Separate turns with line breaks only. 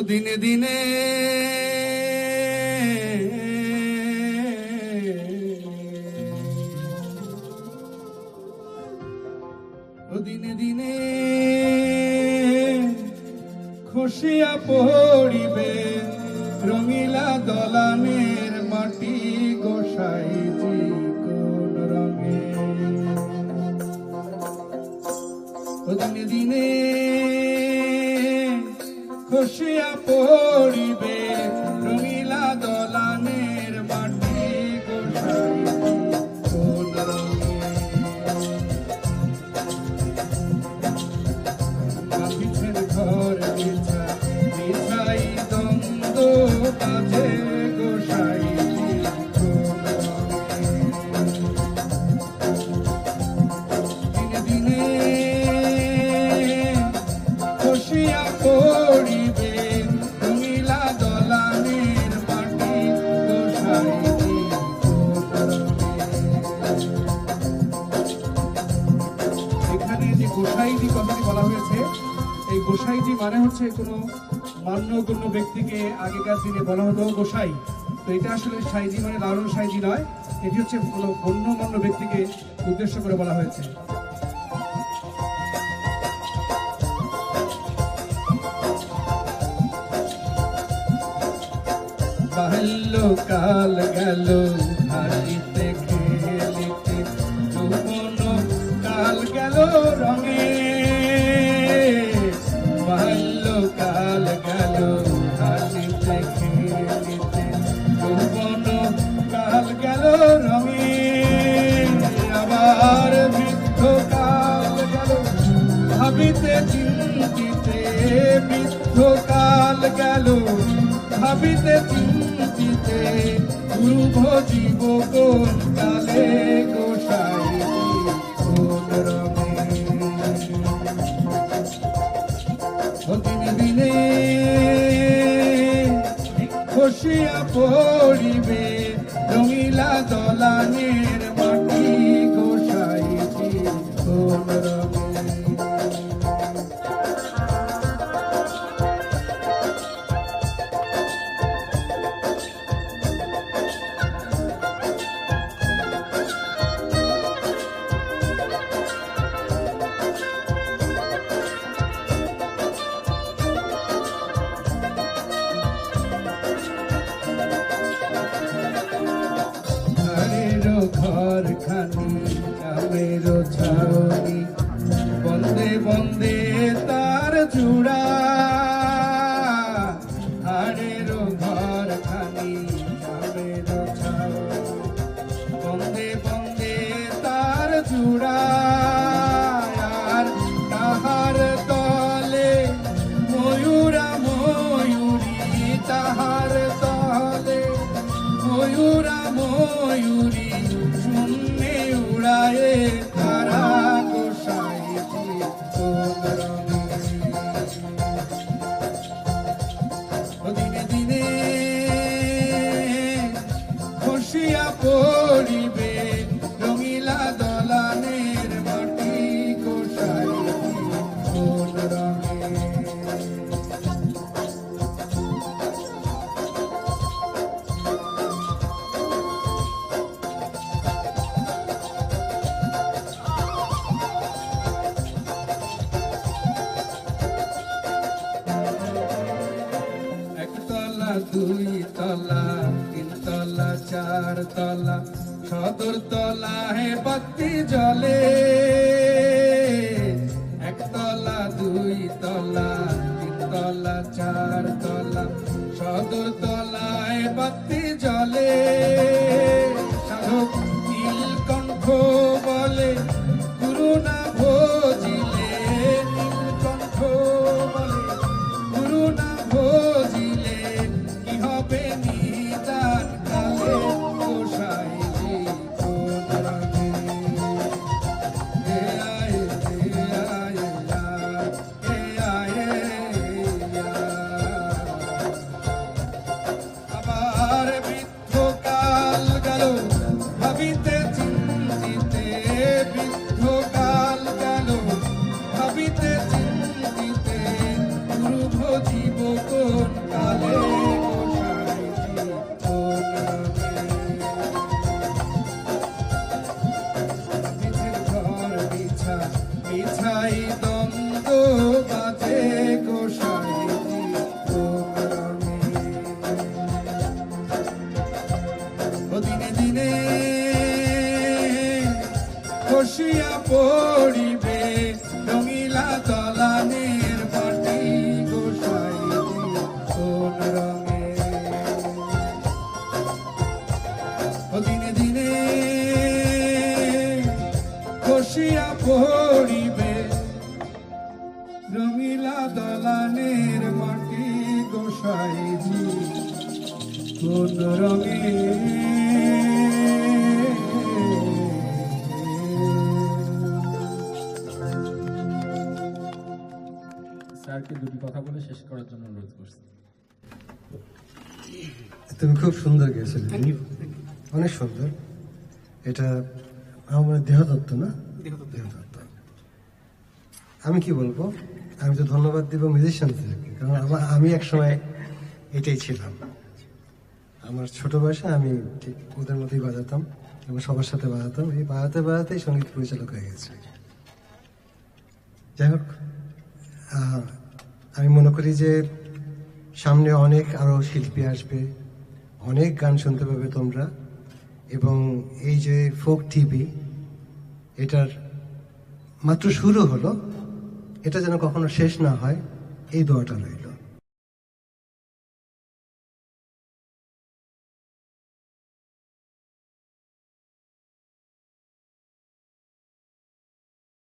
দিনে দিনে দিনে দিনে খুশিয়া পড়িবে রঙিলা দলানের মাটি গোসাইজি কোন রঙে দিনে দিনে খুশিয়া পড়িবে রঙিলা দলানের মাটি গোসাইজি কোন রঙে কাঁপিছেন ঘর বিছা বিছাই দ্বন্দ্ব কাছে গোসাইজি কোন রঙে দিনে দিনে খুশিয়া পড়িবে রঙিলা দলানের মাটি গোসাইজি কোন রঙে। এখানে যে গোসাইজি কথাটি বলা হয়েছে, এই গোসাইজি মানে হচ্ছে কোনো মান্যগণ্য ব্যক্তিকে আগেকার দিনে বলা হতো গোসাই। তো এটা আসলে সাইজি মানে লালন সাইজি নয়, এটি হচ্ছে কোনো গণ্যমান্য ব্যক্তিকে উদ্দেশ্য করে বলা হয়েছে। বাল্যকাল গেল হারিতে খেলিতে, যৌবন কাল গেল রঙে। বাল্যকাল গেল হারিতে খেলিতে, যৌবন কাল গেল রঙে। আবার বৃদ্ধ কাল গেল ভাবিতে চিন্তিতে, বৃদ্ধ কাল গেল ভাবিতে চিন্তিতে, ধ্রুব জীব কোন কালে গোসাইজি কোন রঙে। দিনে দিনে খুশিয়া পড়িবে রঙিলা দলানের মাটি গোসাইজি কোন রঙে। ঘর খানি চামের ছাউনি, বন্দে বন্দে তার জুড়া। হাড়ের ঘর খানি চামের ছাউনি, বন্দে বন্দে তার জুড়া। আর তাহার তলে ময়ূরা ময়ূরী, তাহার তলে ময়ূরা ময়ূরী, শূন্যে উড়ায়ে তারা গোসাইজি কোন রঙে। দিনে দিনে খুশিয়া পড়িবে রঙিলা দলানের মাটি গোসাইজি কোন রঙে। দুই তলা, তিন তলা, চার তলা, সদর তলা হে বাতি জ্বলে। একতলা, দুই তলা, তিন তলা, চার তলা, সদর তলায় বাতি জ্বলে। সাধক নীলকণ্ঠ বলে গুরু না ভজিলে, নীলকণ্ঠ বলে গুরু না ভজিলে, কি হবে নিদান কালে গোসাইজি কোন রঙে। মিছাই দ্বন্দ্ব বাজে গোসাইজি কোন রঙে। ও দিনে দিনে খসিয়া পড়িবে রঙিলা দলানের মাটি গোসাইজি কোন রঙে। ও দিনে দিনে খসিয়া পড়িবে রঙিলা দলানের মাটি গোসাইজি কোন রঙে।
স্যারকে দুটি কথা বলে শেষ করার জন্য অনুরোধ করছি।
তুমি খুব সুন্দর গেয়েছিলে, অনেক সুন্দর। এটা আমার দেহতত্ত্ব না, দেহতত্ত্ব। আমি কি বলবো, আমি তো ধন্যবাদ দিব মিউজিশিয়ানদেরকে, কারণ আমি এক সময় এটাই ছিলাম। আমার ছোট বয়সে আমি ঠিক ওদের মধ্যেই বাজাতাম এবং সবার সাথে বাজাতাম। এই বাজাতে বাজাতেই সঙ্গীত পরিচালক হয়ে গেছে। যাই হোক, আমি মনে করি যে সামনে অনেক আরো শিল্পী আসবে, অনেক গান শুনতে পাবে তোমরা, এবং এই যে ফোক টিভি এটার মাত্র শুরু হলো, এটা যেন কখনো শেষ না হয়, এই দোয়াটা রইল।